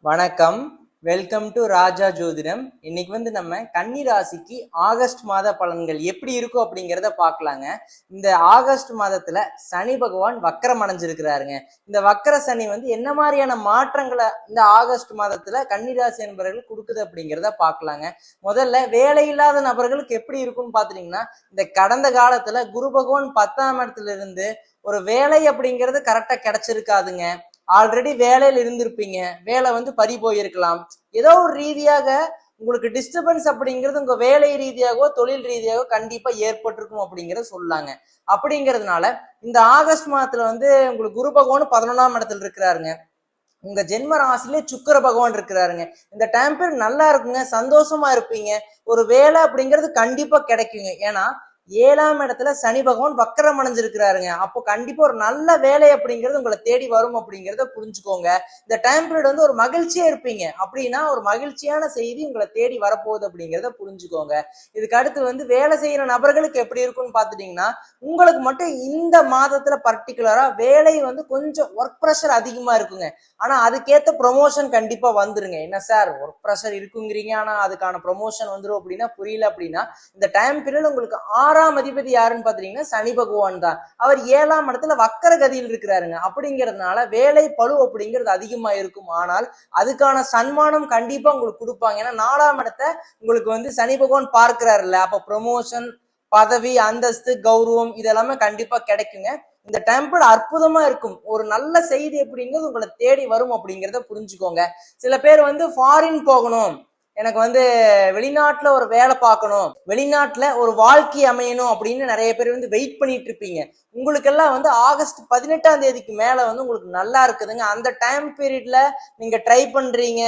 வணக்கம். Welcome to ராஜா ஜோதிடம். இன்னைக்கு நம்ம கன்னி ராசிக்கு ஆகஸ்ட் மாத பலன்கள் எப்படி இருக்கும் அப்படிங்கிறத பார்க்கலாங்க. இந்த ஆகஸ்ட் மாதத்துல சனி பகவான் வக்கரம் அடைஞ்சிருக்கிறாருங்க. இந்த வக்கர சனி என்ன மாதிரியான மாற்றங்களை இந்த ஆகஸ்ட் மாதத்துல கன்னி ராசி என்பவர்கள் கொடுக்குது அப்படிங்கிறத பார்க்கலாங்க. முதல்ல வேலை இல்லாத நபர்களுக்கு எப்படி இருக்கும்னு பாத்தீங்கன்னா, இந்த கடந்த காலத்துல குரு பகவான் 10ஆம் இடத்துல இருந்து ஒரு வேலை அப்படிங்கிறது கரெக்டா கிடைச்சிருக்காதுங்க. ஆல்ரெடி வேலையில இருந்திருப்பீங்க, வேலை பறி போயிருக்கலாம். ஏதோ ஒரு ரீதியாக உங்களுக்கு டிஸ்டர்பன்ஸ் அப்படிங்கிறது உங்க வேலை ரீதியாகவோ தொழில் ரீதியாகவோ கண்டிப்பா ஏற்பட்டிருக்கும் அப்படிங்கறத சொல்லாங்க. அப்படிங்கிறதுனால இந்த ஆகஸ்ட் மாதத்துல உங்களுக்கு குரு பகவான் 11ஆம் இடத்துல இருக்கிறாருங்க. உங்க ஜென்ம ராசிலே சுக்கிர பகவான் இருக்கிறாருங்க. இந்த டைம் பீரியட் நல்லா இருக்குங்க, சந்தோஷமா இருப்பீங்க. ஒரு வேலை அப்படிங்கிறது கண்டிப்பா கிடைக்குங்க. ஏன்னா 7ஆம் இடத்துல சனி பகவான் வக்கரம் அடைஞ்சிருக்கிறாருங்க. அப்போ கண்டிப்பா ஒரு நல்ல வேலை அப்படிங்கிறது உங்களை தேடி வரும் அப்படிங்கிறத புரிஞ்சுக்கோங்க. இந்த டைம் பீரியட் ஒரு மகிழ்ச்சியா இருப்பீங்க. அப்படின்னா ஒரு மகிழ்ச்சியான செய்தி உங்களை தேடி வரப்போகுது அப்படிங்கிறத புரிஞ்சுக்கோங்க. இதுக்கு அடுத்து வேலை செய்யற நபர்களுக்கு எப்படி இருக்கும்னு பாத்துட்டீங்கன்னா, உங்களுக்கு மட்டும் இந்த மாதத்துல பர்டிகுலரா வேலை கொஞ்சம் ஒர்க் ப்ரெஷர் அதிகமா இருக்குங்க. ஆனா அதுக்கேத்த ப்ரொமோஷன் கண்டிப்பா வந்துருங்க. என்ன சார் ஒர்க் ப்ரெஷர் இருக்குங்கிறீங்க, ஆனா அதுக்கான ப்ரொமோஷன் வந்துடும் அப்படின்னா புரியல அப்படின்னா, இந்த டைம் பீரியட் உங்களுக்கு 6ஆம் அதிபதி யாருன்னு பாத்தீங்கன்னா சனி பகவான் தான். அவர் 7ஆம் இடத்துல வக்கர கதியில் இருக்கிறாருங்க. அப்படிங்கிறதுனால வேலை பளு அப்படிங்கிறது அதிகமா இருக்கும். ஆனால் அதுக்கான சன்மானம் கண்டிப்பா உங்களுக்கு கொடுப்பாங்க. ஏன்னா 4ஆம் இடத்தை உங்களுக்கு சனி பகவான் பார்க்கிறாருல்ல, அப்ப ப்ரொமோஷன், பதவி, அந்தஸ்து, கௌரவம் இதெல்லாமே கண்டிப்பா கிடைக்குங்க. இந்த டெம்பிள் அற்புதமா இருக்கும். ஒரு நல்ல செய்தி அப்படிங்கிறது உங்களை தேடி வரும் அப்படிங்கிறத புரிஞ்சுக்கோங்க. சில பேர் ஃபாரின் போகணும், எனக்கு வெளிநாட்டுல ஒரு வேலை பார்க்கணும், வெளிநாட்டுல ஒரு வாழ்க்கை அமையணும் அப்படின்னு நிறைய பேர் வெயிட் பண்ணிட்டு இருப்பீங்க. உங்களுக்கெல்லாம் ஆகஸ்ட் 18ஆம் தேதிக்கு மேல உங்களுக்கு நல்லா இருக்குதுங்க. அந்த டைம் பீரியட்ல நீங்க ட்ரை பண்றீங்க,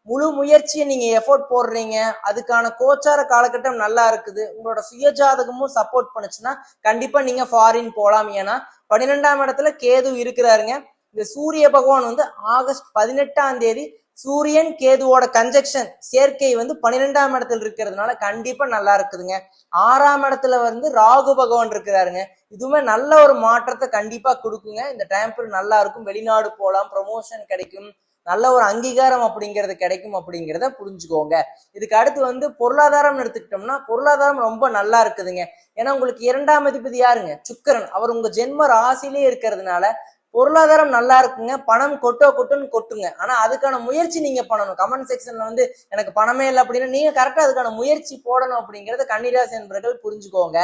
முழு முயற்சியை நீங்க எஃபோர்ட் போடுறீங்க, அதுக்கான கோச்சார காலகட்டம் நல்லா இருக்குது, உங்களோட சுயஜாதகமும் சப்போர்ட் பண்ணுச்சுன்னா கண்டிப்பா நீங்க ஃபாரின் போலாம். ஏன்னா 12ஆம் இடத்துல கேது இருக்கிறாருங்க. இந்த சூரிய பகவான் ஆகஸ்ட் 18ஆம் தேதி சூரியன் கேதுவோட கன்ஜெக்ஷன் சேர்க்கை 12ஆம் இடத்துல இருக்கிறதுனால கண்டிப்பா நல்லா இருக்குதுங்க. 6ஆம் இடத்துல ராகு பகவான் இருக்கிறாருங்க. இதுவுமே நல்ல ஒரு மாற்றத்தை கண்டிப்பா கொடுக்குங்க. இந்த டைம் பீரியட் நல்லா இருக்கும். வெளிநாடு போகலாம், ப்ரொமோஷன் கிடைக்கும், நல்ல ஒரு அங்கீகாரம் அப்படிங்கிறது கிடைக்கும் அப்படிங்கிறத புரிஞ்சுக்கோங்க. இதுக்கு அடுத்து பொருளாதாரம் எடுத்துக்கிட்டோம்னா, பொருளாதாரம் ரொம்ப நல்லா இருக்குதுங்க. ஏன்னா உங்களுக்கு 2ஆம் அதிபதி யாருங்க? சுக்கிரன். அவர் உங்க ஜென்ம ராசிலே இருக்கிறதுனால பொருளாதாரம் நல்லா இருக்குங்க. பணம் கொட்டுன்னு கொட்டுங்க. ஆனா அதுக்கான முயற்சி நீங்க பண்ணணும். கமெண்ட் செக்ஷன்ல எனக்கு பணமே இல்லை அப்படின்னா நீங்க கரெக்டா அதுக்கான முயற்சி போடணும் அப்படிங்கறத கன்னிராசி என்பவர்கள் புரிஞ்சுக்கோங்க.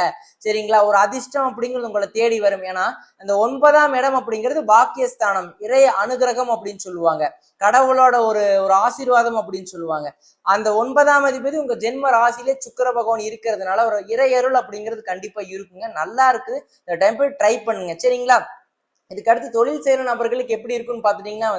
சரிங்களா? ஒரு அதிர்ஷ்டம் அப்படிங்கிறது உங்களை தேடி வரும். ஏன்னா அந்த 9ஆம் இடம் அப்படிங்கிறது பாக்கியஸ்தானம், இறை அனுகிரகம் அப்படின்னு சொல்லுவாங்க, கடவுளோட ஒரு ஒரு ஆசீர்வாதம் அப்படின்னு சொல்லுவாங்க. அந்த 9ஆம் அதிபதி உங்க ஜென்ம ராசியிலே சுக்கிர பகவான் இருக்கிறதுனால ஒரு இறை அருள் அப்படிங்கிறது கண்டிப்பா இருக்குங்க. நல்லா இருக்கு. இந்த டைம் போய் ட்ரை பண்ணுங்க. சரிங்களா? இதுக்கு அடுத்து தொழில் செய்யற நபர்களுக்கு எப்படி இருக்குன்னு பாத்துட்டீங்கன்னா,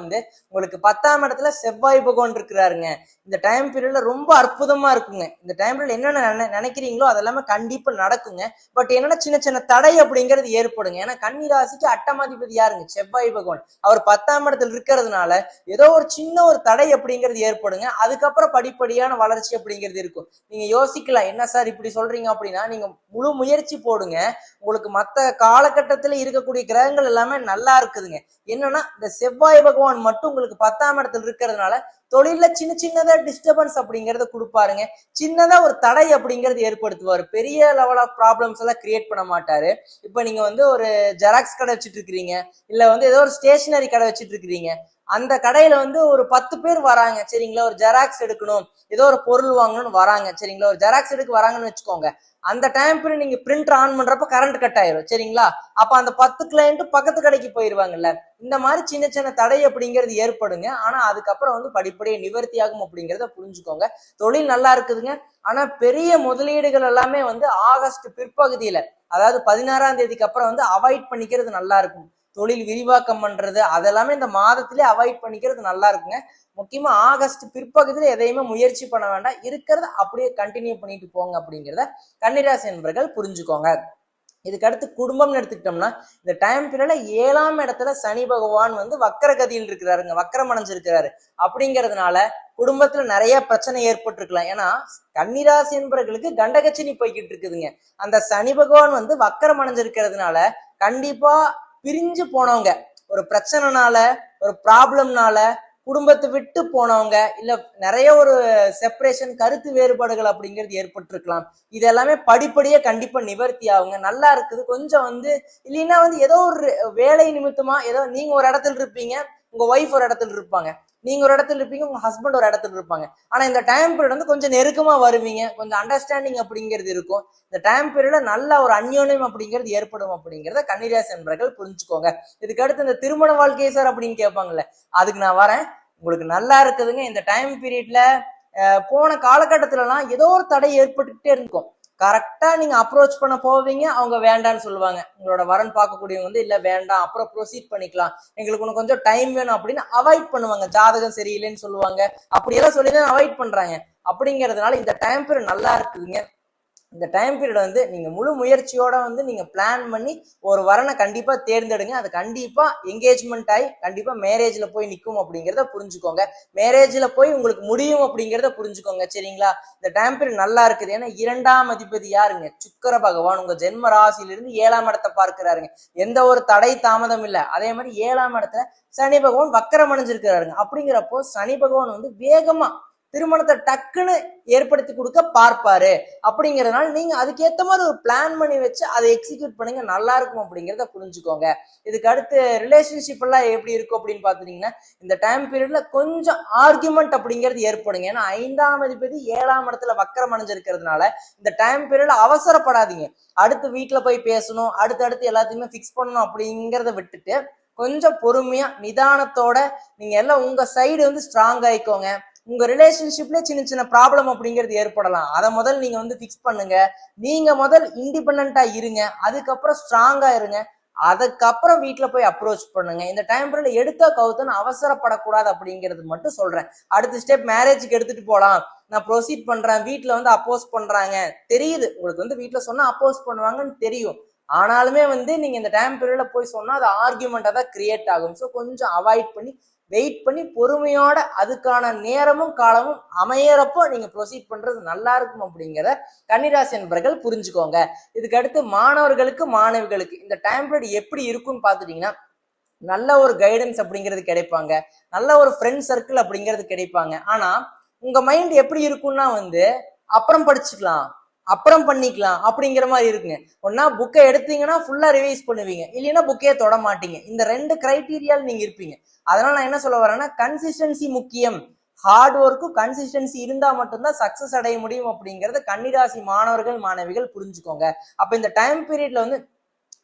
உங்களுக்கு 10ஆம் இடத்துல செவ்வாய் பகவான் இருக்கிறாருங்க. இந்த டைம் பீரியட்ல ரொம்ப அற்புதமா இருக்குங்க. இந்த டைம் பீரியட் என்னென்ன நினைக்கிறீங்களோ அதெல்லாமே கண்டிப்பா நடக்குங்க. பட் என்னன்னா சின்ன சின்ன தடை அப்படிங்கிறது ஏற்படுங்க. ஏன்னா கன்னி ராசிக்கு 8ஆம் அதிபதி யாருங்க? செவ்வாய் பகவான். அவர் 10ஆம் இடத்துல இருக்கிறதுனால ஏதோ ஒரு சின்ன ஒரு தடை அப்படிங்கிறது ஏற்படுங்க. அதுக்கப்புறம் படிப்படியான வளர்ச்சி அப்படிங்கிறது இருக்கும். நீங்க யோசிக்கலாம், என்ன சார் இப்படி சொல்றீங்க அப்படின்னா, நீங்க முழு முயற்சி போடுங்க. உங்களுக்கு மத்த காலகட்டத்துல இருக்கக்கூடிய கிரகங்கள் எல்லாமே நல்லா இருக்குதுங்க. என்னன்னா இந்த செவ்வாய் பகவான் மட்டும் உங்களுக்கு 10ஆம் இடத்துல இருக்கிறதுனால தொழில சின்ன சின்னதா டிஸ்டர்பன்ஸ் அப்படிங்கறத கொடுப்பாருங்க. சின்னதா ஒரு தடை அப்படிங்கறது ஏற்படுத்துவாரு. பெரிய லெவல் ஆஃப் ப்ராப்ளம்ஸ் எல்லாம் கிரியேட் பண்ண மாட்டாரு. இப்ப நீங்க ஒரு ஜெராக்ஸ் கடை வச்சுட்டு இருக்கிறீங்க, இல்ல ஏதோ ஒரு ஸ்டேஷனரி கடை வச்சுட்டு இருக்கிறீங்க. அந்த கடையில ஒரு 10 பேர் வராங்க. சரிங்களா? ஒரு ஜெராக்ஸ் எடுக்கணும், ஏதோ ஒரு பொருள் வாங்கணும்னு வராங்க. சரிங்களா? ஒரு ஜெராக்ஸ் எடுக்க வராங்கன்னு வச்சுக்கோங்க. அந்த டைம் பீரியட் நீங்க பிரிண்டர் ஆன் பண்றப்ப கரண்ட் கட் ஆயிரும். சரிங்களா? அப்ப அந்த 10 கிளையண்ட் பக்கத்து கடைக்கு போயிருவாங்கல்ல. இந்த மாதிரி சின்ன சின்ன தடை அப்படிங்கிறது ஏற்படுங்க. ஆனா அதுக்கப்புறம் படிப்படியே நிவர்த்தி ஆகும் அப்படிங்கிறத புரிஞ்சுக்கோங்க. தொழில் நல்லா இருக்குதுங்க. ஆனா பெரிய முதலீடுகள் எல்லாமே ஆகஸ்ட் பிற்பகுதியில, அதாவது 16ஆம் தேதிக்கு அப்புறம் அவாய்ட் பண்ணிக்கிறது நல்லா இருக்கும். தொழில் விரிவாக்கம் பண்றது அதெல்லாமே இந்த மாதத்திலே அவாய்ட் பண்ணிக்கிறது நல்லா இருக்குங்க. முக்கியமா ஆகஸ்ட் பிற்பகுதியில எதையுமே முயற்சி பண்ண வேண்டாம். இருக்கிறத அப்படியே கண்டினியூ பண்ணிட்டு போங்க அப்படிங்கிறத கன்னிராசி என்பவர்கள் புரிஞ்சுக்கோங்க. இதுக்கு அடுத்து குடும்பம்னு எடுத்துக்கிட்டோம்னா, இந்த டைம் பீரியட்ல 7ஆம் இடத்துல சனி பகவான் வக்கர கதியில் இருக்கிறாருங்க, வக்கரம் அடைஞ்சிருக்கிறாரு. அப்படிங்கிறதுனால குடும்பத்துல நிறைய பிரச்சனை ஏற்பட்டிருக்கலாம். ஏன்னா கன்னிராசி என்பவர்களுக்கு கண்டகச்சினி போய்கிட்டு இருக்குதுங்க. அந்த சனி பகவான் வக்கரம் அடைஞ்சிருக்கிறதுனால கண்டிப்பா பிரிஞ்சு போனவங்க, ஒரு பிரச்சனைனால, ஒரு ப்ராப்ளம்னால குடும்பத்தை விட்டு போனவங்க, இல்ல நிறைய ஒரு செப்பரேஷன், கருத்து வேறுபாடுகள் அப்படிங்கிறது ஏற்பட்டிருக்கலாம். இது எல்லாமே படிப்படியா கண்டிப்பா நிவர்த்தி ஆகுங்க. நல்லா இருக்குது. கொஞ்சம் வந்து இல்லைன்னா வந்து ஏதோ ஒரு வேலை நிமித்தமா ஏதோ நீங்க ஒரு இடத்துல இருப்பீங்க, உங்க ஒய்ஃப் ஒரு இடத்துல இருப்பாங்க, நீங்க ஒரு இடத்துல இருப்பீங்க, உங்க ஹஸ்பண்ட் ஒரு இடத்துல இருப்பாங்க. ஆனா இந்த டைம் பீரியட் வந்து கொஞ்சம் நெருக்கமா வருவீங்க, கொஞ்சம் அண்டர்ஸ்டாண்டிங் அப்படிங்கிறது இருக்கும். இந்த டைம் பீரியட்ல நல்ல ஒரு அந்யோன்யம் அப்படிங்கிறது ஏற்படும் அப்படிங்கிறத கன்னிராசி நண்பர்கள் புரிஞ்சுக்கோங்க. இதுக்கு அடுத்து இந்த திருமண வாழ்க்கையை சார் அப்படின்னு கேட்பாங்கல்ல, அதுக்கு நான் வரேன். உங்களுக்கு நல்லா இருக்குதுங்க. இந்த டைம் பீரியட்ல போன காலகட்டத்துலலாம் ஏதோ ஒரு தடை ஏற்பட்டுக்கிட்டே இருக்கும். கரெக்டா நீங்க அப்ரோச் பண்ண போவீங்க, அவங்க வேண்டான்னு சொல்லுவாங்க. உங்களோட வரன் பார்க்கக்கூடியவங்க வந்து இல்ல வேண்டாம், அப்புறம் ப்ரொசீட் பண்ணிக்கலாம், எங்களுக்கு இன்னும் கொஞ்சம் டைம் வேணும் அப்படின்னு அவாய்ட் பண்ணுவாங்க. ஜாதகம் சரியில்லைன்னு சொல்லுவாங்க. அப்படியெல்லாம் சொல்லிதான் அவாய்ட் பண்றாங்க. அப்படிங்கிறதுனால இந்த டைம் பீரியட் நல்லா இருக்குதுங்க. இந்த டைம் பீரியட் வந்து நீங்க முழு முயற்சியோட வந்து நீங்க பிளான் பண்ணி ஒரு வரனை கண்டிப்பா தேர்ந்தெடுங்க. அது கண்டிப்பா என்கேஜ்மெண்ட் ஆகி கண்டிப்பா மேரேஜ்ல போய் நிற்கும் அப்படிங்கிறத புரிஞ்சுக்கோங்க. மேரேஜ்ல போய் உங்களுக்கு முடியும் அப்படிங்கிறத புரிஞ்சுக்கோங்க. சரிங்களா? இந்த டைம் பீரியட் நல்லா இருக்குது. ஏன்னா 2ஆம் அதிபதி யாருங்க? சுக்கிர பகவான் உங்க ஜென்ம ராசியிலிருந்து 7ஆம் இடத்தை பார்க்கிறாருங்க. எந்த ஒரு தடை தாமதம் இல்லை. அதே மாதிரி 7ஆம் இடத்துல சனி பகவான் வக்கரம் அடைஞ்சிருக்கிறாருங்க. அப்படிங்கிறப்போ சனி பகவான் வந்து வேகமா திருமணத்தை டக்குன்னு ஏற்படுத்தி கொடுக்க பார்ப்பாரு. அப்படிங்கிறதுனால நீங்க அதுக்கேற்ற மாதிரி ஒரு பிளான் பண்ணி வச்சு அதை எக்ஸிக்யூட் பண்ணுங்க, நல்லா இருக்கும் அப்படிங்கிறத புரிஞ்சுக்கோங்க. இதுக்கு அடுத்து ரிலேஷன்ஷிப் எல்லாம் எப்படி இருக்கும் அப்படின்னு பாத்துட்டீங்கன்னா, இந்த டைம் பீரியட்ல கொஞ்சம் ஆர்குமெண்ட் அப்படிங்கிறது ஏற்படுங்க. ஏன்னா 5ஆம் அதிபதி 7ஆம் இடத்துல வக்கரம் அடைஞ்சிருக்கிறதுனால இந்த டைம் பீரியட்ல அவசரப்படாதீங்க. அடுத்து வீட்டுல போய் பேசணும், அடுத்தடுத்து எல்லாத்தையுமே பிக்ஸ் பண்ணணும் அப்படிங்கிறத விட்டுட்டு கொஞ்சம் பொறுமையா நிதானத்தோட நீங்க எல்லாம் உங்க சைடு வந்து ஸ்ட்ராங் ஆயிக்கோங்க. உங்க ரிலேஷன்ஷிப்ல சின்ன சின்ன ப்ராப்ளம் அப்படிங்கிறது ஏற்படலாம். அதை முதல் நீங்க வந்து பிக்ஸ் பண்ணுங்க. நீங்க முதல் இண்டிபெண்டா இருங்க, அதுக்கப்புறம் ஸ்ட்ராங்கா இருங்க, அதுக்கப்புறம் வீட்டுல போய் அப்ரோச் பண்ணுங்க. இந்த டைம் பீரியட்ல எடுத்த கவுத்தன்னு அவசரப்படக்கூடாது அப்படிங்கிறது மட்டும் சொல்றேன். அடுத்த ஸ்டெப் மேரேஜுக்கு எடுத்துட்டு போலாம், நான் ப்ரொசீட் பண்றேன், வீட்டுல வந்து அப்போஸ் பண்றாங்க தெரியுது உங்களுக்கு, வந்து வீட்டுல சொன்னா அப்போஸ் பண்ணுவாங்கன்னு தெரியும். ஆனாலுமே வந்து நீங்க இந்த டைம் பீரியட்ல போய் சொன்னா அது ஆர்குமெண்டா தான் கிரியேட் ஆகும். ஸோ கொஞ்சம் அவாய்ட் பண்ணி வெயிட் பண்ணி பொறுமையோட அதுக்கான நேரமும் காலமும் அமையறப்போ நீங்க ப்ரொசீட் பண்றது நல்லா இருக்கும் அப்படிங்கிறத கன்னிராசி நண்பர்கள் புரிஞ்சுக்கோங்க. இதுக்கு அடுத்து மாணவர்களுக்கு மாணவிகளுக்கு இந்த டைம் பீரியட் எப்படி இருக்கும்னு பாத்துட்டீங்கன்னா, நல்ல ஒரு கைடன்ஸ் அப்படிங்கிறது கிடைப்பாங்க, நல்ல ஒரு ஃப்ரெண்ட் சர்க்கிள் அப்படிங்கிறது கிடைப்பாங்க. ஆனா உங்க மைண்ட் எப்படி இருக்கும்னா வந்து அப்புறம் படிச்சுக்கலாம், அப்புறம் பண்ணிக்கலாம் அப்படிங்கிற மாதிரி இருக்குங்க. ஒன்னா புக்கை எடுத்தீங்கன்னா ஃபுல்லா ரிவைஸ் பண்ணுவீங்க, இல்லைன்னா புக்கையே தொட மாட்டீங்க. இந்த 2 கிரைட்டீரியால் நீங்க இருப்பீங்க. அதனால நான் என்ன சொல்ல வரேன்னா, கன்சிஸ்டன்சி முக்கியம். ஹார்ட் ஒர்க்கும் கன்சிஸ்டன்சி இருந்தா மட்டும்தான் சக்சஸ் அடைய முடியும் அப்படிங்கறத கன்னிராசி மாணவர்கள் மாணவிகள் புரிஞ்சுக்கோங்க. அப்ப இந்த டைம் பீரியட்ல வந்து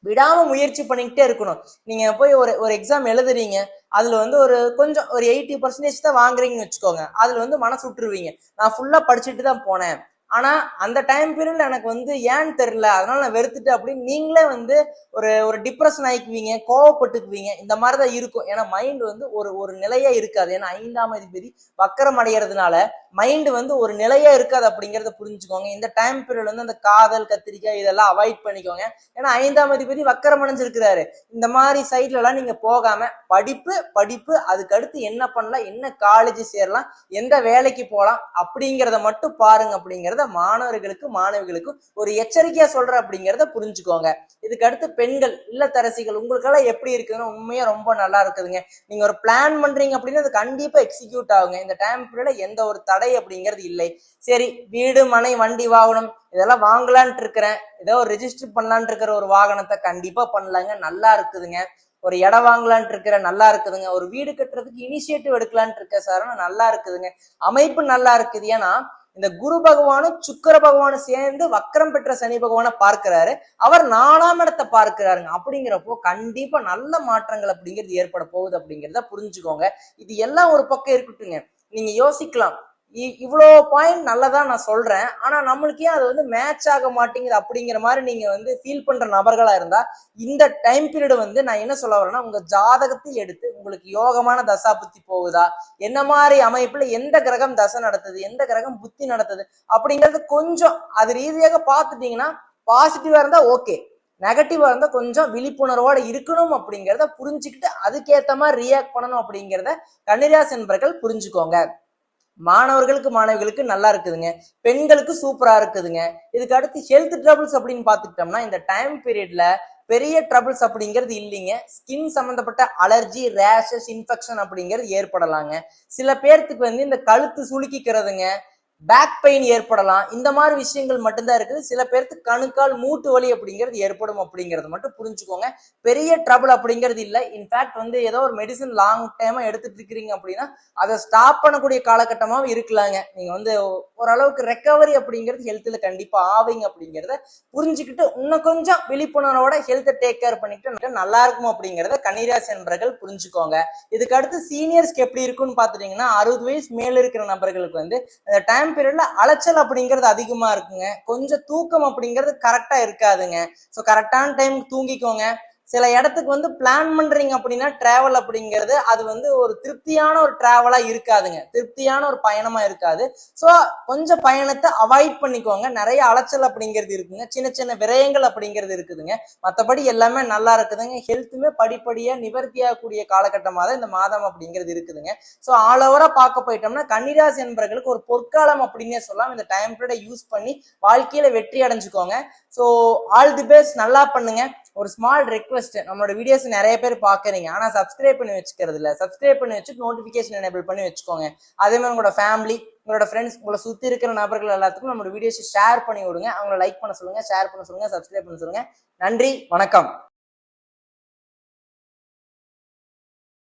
விடாம முயற்சி பண்ணிக்கிட்டே இருக்கணும். நீங்க போய் ஒரு ஒரு எக்ஸாம் எழுதுறீங்க, அதுல வந்து ஒரு கொஞ்சம் ஒரு 80% தான் வாங்குறீங்கன்னு வச்சுக்கோங்க. அதுல வந்து மனசு விட்டுருவீங்க, நான் ஃபுல்லா படிச்சுட்டு தான் போனேன், ஆனா அந்த டைம் பீரியட்ல எனக்கு வந்து ஏன்னு தெரியல, அதனால நான் வெறுத்துட்டு அப்படின்னு நீங்களே வந்து ஒரு ஒரு டிப்ரெஷன் ஆயிக்குவீங்க, கோவப்பட்டுக்குவீங்க. இந்த மாதிரிதான் இருக்கும். ஏன்னா மைண்ட் வந்து ஒரு ஒரு நிலையா இருக்காது. ஏன்னா 5ஆம் அதிபதி வக்கரம் அடைகிறதுனால மைண்ட் வந்து ஒரு நிலையா இருக்காது அப்படிங்கறத புரிஞ்சுக்கோங்க. இந்த டைம் பீரியட் வந்து அந்த காதல் கத்திரிக்காய் இதெல்லாம் அவாய்ட் பண்ணிக்கோங்க. ஏன்னா 5ஆம் அதிபதி வக்கரம் அடைஞ்சிருக்கிறாரு. இந்த மாதிரி சைட்ல எல்லாம் நீங்க போகாம படிப்பு படிப்பு, அதுக்கு அடுத்து என்ன பண்ணலாம், என்ன காலேஜ் சேரலாம், எந்த வேலைக்கு போகலாம் அப்படிங்கிறத மட்டும் பாருங்க அப்படிங்கிறத மாணவர்களுக்கு மாணவிகளுக்கு ஒரு எச்சரிக்கையா சொல்றேன் அப்படிங்கிறத புரிஞ்சுக்கோங்க. இதுக்கு அடுத்து பெண்கள் இல்லத்தரசிகள் உங்களுக்கெல்லாம் எப்படி இருக்குதுன்னா உண்மையா ரொம்ப நல்லா இருக்குதுங்க. நீங்க ஒரு பிளான் பண்றீங்க அப்படின்னா அது கண்டிப்பா எக்ஸிக்யூட் ஆகுங்க. இந்த டைம் பீரியட்ல எந்த ஒரு தடை அப்படிங்கிறது இல்லை. சரி, வீடு மனை வண்டி வாகனம் இதெல்லாம் வாங்கலான்ட்டு இருக்கிறேன், ஏதோ ஒரு ரெஜிஸ்டர் பண்ணலான்ட்டு இருக்கிற ஒரு வாகனத்தை கண்டிப்பா பண்ணலாங்க, நல்லா இருக்குதுங்க. ஒரு இடம் வாங்கலான்ட்டு இருக்கிற, நல்லா இருக்குதுங்க. ஒரு வீடு கட்டுறதுக்கு இனிஷியேட்டிவ் எடுக்கலான்ட்டு இருக்க சார், நல்லா இருக்குதுங்க. அமைப்பு நல்லா இருக்குது. ஏன்னா இந்த குரு பகவானும் சுக்கிர பகவானும் சேர்ந்து வக்கரம் பெற்ற சனி பகவானை பார்க்கிறாரு, அவர் 4ஆம் இடத்தை பார்க்கிறாருங்க. அப்படிங்கிறப்போ கண்டிப்பா நல்ல மாற்றங்கள் அப்படிங்கிறது ஏற்பட போகுது அப்படிங்கிறத புரிஞ்சுக்கோங்க. இது எல்லாம் ஒரு பக்கம் இருக்கட்டுங்க. நீங்க யோசிக்கலாம், இவ்வளோ பாயிண்ட் நல்லதான் நான் சொல்றேன், ஆனா நம்மளுக்கே அது வந்து மேட்ச் ஆக மாட்டேங்குது அப்படிங்கிற மாதிரி நீங்க வந்து ஃபீல் பண்ற நபர்களா இருந்தா இந்த டைம் பீரியட் வந்து நான் என்ன சொல்ல வரேன்னா, உங்க ஜாதகத்தை எடுத்து உங்களுக்கு யோகமான தசா புத்தி போகுதா, என்ன மாதிரி அமைப்புல எந்த கிரகம் தசை நடத்துது, எந்த கிரகம் புத்தி நடத்துது அப்படிங்கிறது கொஞ்சம் அது ரீதியாக பார்த்துட்டீங்கன்னா பாசிட்டிவா இருந்தா ஓகே, நெகட்டிவா இருந்தா கொஞ்சம் விழிப்புணர்வோட இருக்கணும் அப்படிங்கிறத புரிஞ்சுக்கிட்டு அதுக்கேற்ற மாதிரி ரியாக்ட் பண்ணணும் அப்படிங்கிறத கன்னிராசி நண்பர்கள் புரிஞ்சுக்கோங்க. மாணவர்களுக்கு மாணவிகளுக்கு நல்லா இருக்குதுங்க, பெண்களுக்கு சூப்பரா இருக்குதுங்க. இதுக்கு அடுத்து ஹெல்த் ட்ரபிள்ஸ் அப்படின்னு பாத்துக்கிட்டோம்னா இந்த டைம் பீரியட்ல பெரிய ட்ரபிள்ஸ் அப்படிங்கிறது இல்லைங்க. ஸ்கின் சம்பந்தப்பட்ட அலர்ஜி, ரேஷஸ், இன்ஃபெக்ஷன் அப்படிங்கிறது ஏற்படலாங்க. சில பேர்த்துக்கு வந்து இந்த கழுத்து சுளுக்கிக்கிறதுங்க, பேக் பெயின் ஏற்படலாம். இந்த மாதிரி விஷயங்கள் மட்டும்தான் இருக்குது. சில பேருக்கு கணுக்கால் மூட்டு வலி அப்படிங்கிறது ஏற்படும் அப்படிங்கறது மட்டும் புரிஞ்சுக்கோங்க. பெரிய ட்ரபிள் அப்படிங்கிறது இல்ல. இன்ஃபேக்ட் வந்து ஏதோ ஒரு மெடிசன் லாங் டைமா எடுத்துட்டு இருக்கிறீங்க அப்படின்னா அதை ஸ்டாப் பண்ணக்கூடிய காலகட்டமாவும் இருக்கலாங்க. நீங்க வந்து ஓரளவுக்கு ரெக்கவரி அப்படிங்கிறது ஹெல்த்ல கண்டிப்பா ஆவீங்க அப்படிங்கிறத புரிஞ்சுக்கிட்டு இன்னும் கொஞ்சம் விழிப்புணர்வோட ஹெல்த்தை டேக் கேர் பண்ணிக்கிட்டு நல்லா இருக்கும் அப்படிங்கிறத கன்னிராசி நண்பர்கள் புரிஞ்சுக்கோங்க. இதுக்கு அடுத்து சீனியர்ஸ்க்கு எப்படி இருக்குன்னு பாத்துட்டீங்கன்னா 60 வயசு மேல இருக்கிற நபர்களுக்கு வந்து அந்த டைம் பீரியட்ல அலைச்சல் அப்படிங்கிறது அதிகமா இருக்குங்க. கொஞ்சம் தூக்கம் அப்படிங்கிறது கரெக்டா இருக்காதுங்க. ஸோ கரெக்டான டைம் தூங்கிக்கோங்க. சில இடத்துக்கு வந்து பிளான் பண்றீங்க அப்படின்னா டிராவல் அப்படிங்கிறது அது வந்து ஒரு திருப்தியான ஒரு டிராவலா இருக்காதுங்க. திருப்தியான ஒரு பயணமா இருக்காது. ஸோ கொஞ்சம் பயணத்தை அவாய்ட் பண்ணிக்கோங்க. நிறைய அலைச்சல் அப்படிங்கிறது இருக்குங்க. சின்ன சின்ன விரயங்கள் அப்படிங்கிறது இருக்குதுங்க. மற்றபடி எல்லாமே நல்லா இருக்குதுங்க. ஹெல்த்துமே படிப்படியா நிவர்த்தியாகக்கூடிய காலகட்டமாக தான் இந்த மாதம் அப்படிங்கிறது இருக்குதுங்க. ஸோ ஆல் ஓவரா பார்க்க போயிட்டோம்னா கன்னிராசி என்பவர்களுக்கு ஒரு பொற்காலம் அப்படின்னே சொல்லலாம். இந்த டைம் பீரியடை யூஸ் பண்ணி வாழ்க்கையில வெற்றி அடைஞ்சுக்கோங்க. So all the best. நல்லா பண்ணுங்க. ஒரு ஸ்மால் ரெக்வெஸ்ட், நம்மளோட வீடியோஸ் நிறைய பேர் பாக்குறீங்க ஆனா சப்ஸ்கிரைப் பண்ணி வச்சுக்கிறது இல்ல. சப்ஸ்கிரைப் பண்ணி வச்சு நோட்டிபிகேஷன் எனேபிள் பண்ணி வச்சுக்கோங்க. அதே மாதிரி உங்களோட ஃபேமிலி, உங்களோட ஃப்ரெண்ட்ஸ், உங்களை சுத்தி இருக்கிற நபர்கள் எல்லாத்துக்கும் நம்மளோட வீடியோஸ் ஷேர் பண்ணி விடுங்க. அவங்களை லைக் பண்ண சொல்லுங்க, ஷேர் பண்ண சொல்லுங்க, சப்ஸ்கிரைப் பண்ண சொல்லுங்க. நன்றி, வணக்கம்.